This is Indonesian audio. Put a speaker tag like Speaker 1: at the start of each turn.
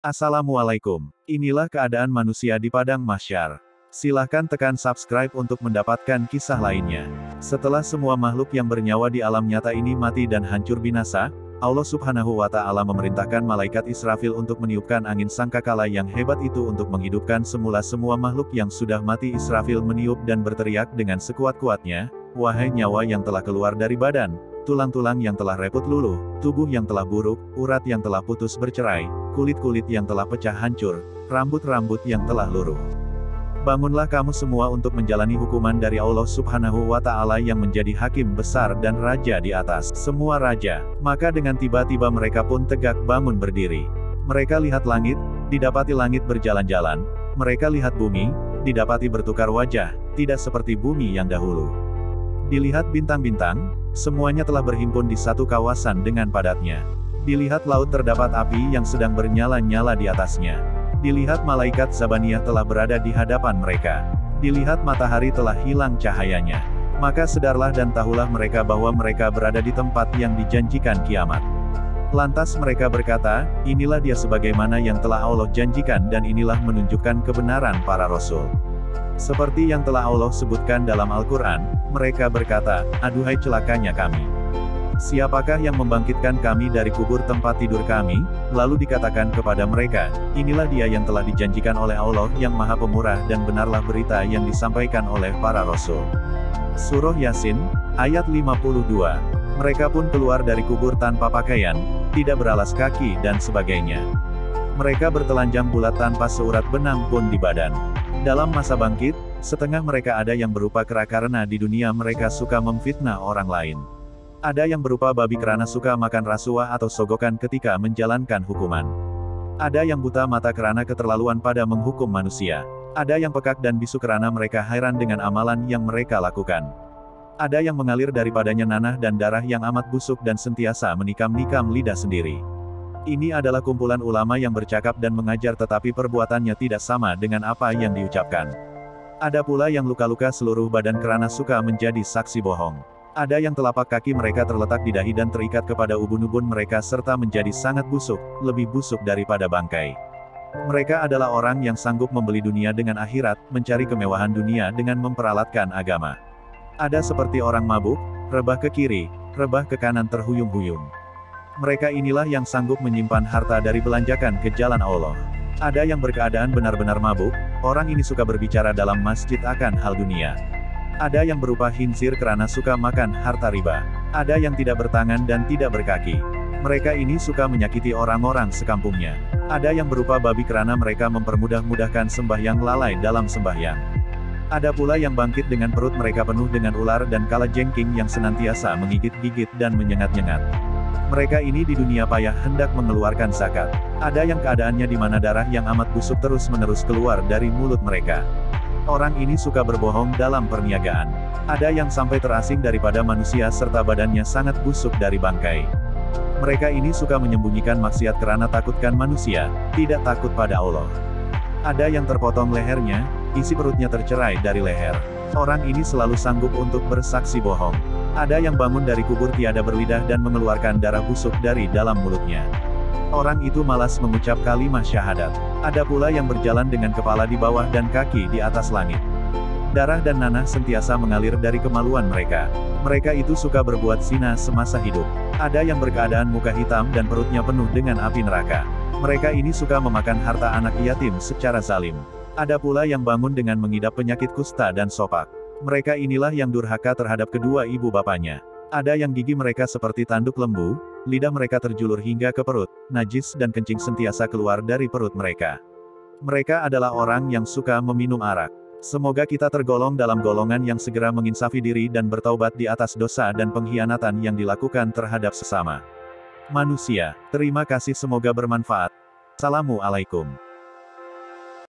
Speaker 1: Assalamualaikum. Inilah keadaan manusia di padang mahsyar. Silahkan tekan subscribe untuk mendapatkan kisah lainnya. Setelah semua makhluk yang bernyawa di alam nyata ini mati dan hancur binasa, Allah Subhanahu wa Ta'ala memerintahkan malaikat Israfil untuk meniupkan angin sangkakala yang hebat itu untuk menghidupkan semula semua makhluk yang sudah mati. Israfil meniup dan berteriak dengan sekuat-kuatnya, "Wahai nyawa yang telah keluar dari badan, tulang-tulang yang telah reput luluh, tubuh yang telah buruk, urat yang telah putus bercerai, kulit-kulit yang telah pecah hancur, rambut-rambut yang telah luruh. Bangunlah kamu semua untuk menjalani hukuman dari Allah Subhanahu wa Ta'ala yang menjadi hakim besar dan raja di atas semua raja." Maka dengan tiba-tiba mereka pun tegak bangun berdiri. Mereka lihat langit, didapati langit berjalan-jalan. Mereka lihat bumi, didapati bertukar wajah, tidak seperti bumi yang dahulu. Dilihat bintang-bintang, semuanya telah berhimpun di satu kawasan dengan padatnya. Dilihat laut, terdapat api yang sedang bernyala-nyala di atasnya. Dilihat malaikat Zabaniyah telah berada di hadapan mereka. Dilihat matahari telah hilang cahayanya. Maka sedarlah dan tahulah mereka bahwa mereka berada di tempat yang dijanjikan kiamat. Lantas mereka berkata, "Inilah dia sebagaimana yang telah Allah janjikan dan inilah menunjukkan kebenaran para rasul." Seperti yang telah Allah sebutkan dalam Al-Quran, mereka berkata, "Aduhai celakanya kami. Siapakah yang membangkitkan kami dari kubur tempat tidur kami?" Lalu dikatakan kepada mereka, "Inilah dia yang telah dijanjikan oleh Allah yang Maha Pemurah dan benarlah berita yang disampaikan oleh para rasul." Surah Yasin, ayat 52. Mereka pun keluar dari kubur tanpa pakaian, tidak beralas kaki dan sebagainya. Mereka bertelanjang bulat tanpa seurat benang pun di badan. Dalam masa bangkit, setengah mereka ada yang berupa kera karena di dunia mereka suka memfitnah orang lain. Ada yang berupa babi karena suka makan rasuah atau sogokan ketika menjalankan hukuman. Ada yang buta mata karena keterlaluan pada menghukum manusia. Ada yang pekak dan bisu karena mereka heran dengan amalan yang mereka lakukan. Ada yang mengalir daripadanya nanah dan darah yang amat busuk dan sentiasa menikam-nikam lidah sendiri. Ini adalah kumpulan ulama yang bercakap dan mengajar tetapi perbuatannya tidak sama dengan apa yang diucapkan. Ada pula yang luka-luka seluruh badan karena suka menjadi saksi bohong. Ada yang telapak kaki mereka terletak di dahi dan terikat kepada ubun-ubun mereka serta menjadi sangat busuk, lebih busuk daripada bangkai. Mereka adalah orang yang sanggup membeli dunia dengan akhirat, mencari kemewahan dunia dengan memperalatkan agama. Ada seperti orang mabuk, rebah ke kiri, rebah ke kanan terhuyung-huyung. Mereka inilah yang sanggup menyimpan harta dari belanjakan ke jalan Allah. Ada yang berkeadaan benar-benar mabuk, orang ini suka berbicara dalam masjid akan hal dunia. Ada yang berupa khinzir karena suka makan harta riba. Ada yang tidak bertangan dan tidak berkaki. Mereka ini suka menyakiti orang-orang sekampungnya. Ada yang berupa babi karena mereka mempermudah-mudahkan sembahyang lalai dalam sembahyang. Ada pula yang bangkit dengan perut mereka penuh dengan ular dan kalajengking yang senantiasa menggigit-gigit dan menyengat-nyengat. Mereka ini di dunia payah hendak mengeluarkan zakat. Ada yang keadaannya di mana darah yang amat busuk terus-menerus keluar dari mulut mereka. Orang ini suka berbohong dalam perniagaan. Ada yang sampai terasing daripada manusia serta badannya sangat busuk dari bangkai. Mereka ini suka menyembunyikan maksiat karena takutkan manusia, tidak takut pada Allah. Ada yang terpotong lehernya, isi perutnya tercerai dari leher. Orang ini selalu sanggup untuk bersaksi bohong. Ada yang bangun dari kubur tiada berlidah dan mengeluarkan darah busuk dari dalam mulutnya. Orang itu malas mengucap kalimat syahadat. Ada pula yang berjalan dengan kepala di bawah dan kaki di atas langit. Darah dan nanah sentiasa mengalir dari kemaluan mereka. Mereka itu suka berbuat zina semasa hidup. Ada yang berkeadaan muka hitam dan perutnya penuh dengan api neraka. Mereka ini suka memakan harta anak yatim secara zalim. Ada pula yang bangun dengan mengidap penyakit kusta dan sopak. Mereka inilah yang durhaka terhadap kedua ibu bapanya. Ada yang gigi mereka seperti tanduk lembu, lidah mereka terjulur hingga ke perut, najis dan kencing sentiasa keluar dari perut mereka. Mereka adalah orang yang suka meminum arak. Semoga kita tergolong dalam golongan yang segera menginsafi diri dan bertaubat di atas dosa dan pengkhianatan yang dilakukan terhadap sesama manusia. Terima kasih, semoga bermanfaat. Assalamualaikum.